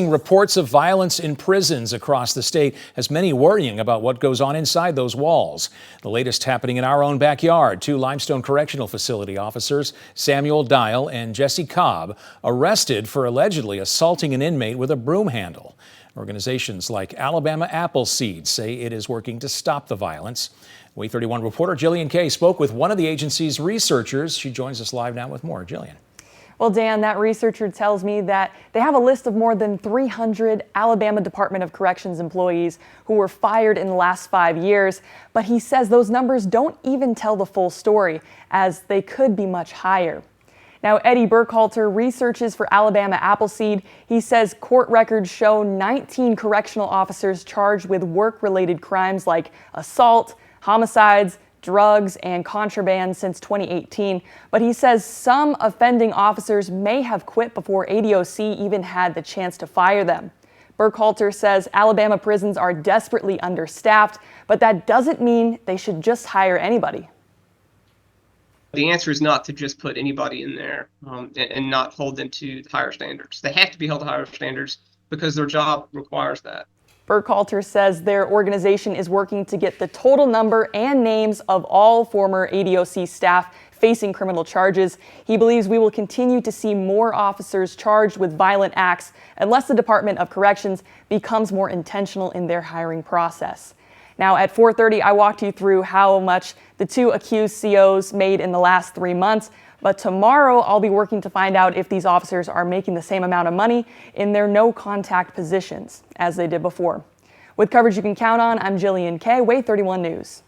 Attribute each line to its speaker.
Speaker 1: Reports of violence in prisons across the state has many worrying about what goes on inside those walls. The latest happening in our own backyard. Two Limestone Correctional Facility officers, Samuel Dial and Jesse Cobb, arrested for allegedly assaulting an inmate with a broom handle. Organizations like Alabama Appleseed say it is working to stop the violence. WAAY 31 reporter Jillian Kay spoke with one of the agency's researchers. She joins us live now with more. Jillian.
Speaker 2: Well, Dan, that researcher tells me that they have a list of more than 300 Alabama Department of Corrections employees who were fired in the last 5 years. But he says those numbers don't even tell the full story, as they could be much higher. Now, Eddie Burkhalter researches for Alabama Appleseed. He says court records show 19 correctional officers charged with work-related crimes like assault, homicides, drugs, and contraband since 2018, but he says some offending officers may have quit before ADOC even had the chance to fire them. Burkhalter says Alabama prisons are desperately understaffed, but that doesn't mean they should just hire anybody.
Speaker 3: The answer is not to just put anybody in there and not hold them to higher standards. They have to be held to higher standards because their job requires that.
Speaker 2: Burkhalter says their organization is working to get the total number and names of all former ADOC staff facing criminal charges. He believes we will continue to see more officers charged with violent acts unless the Department of Corrections becomes more intentional in their hiring process. Now at 4:30, I walked you through how much the two accused COs made in the last 3 months. But tomorrow, I'll be working to find out if these officers are making the same amount of money in their no-contact positions as they did before. With coverage you can count on, I'm Jillian Kay, WAAY 31 News.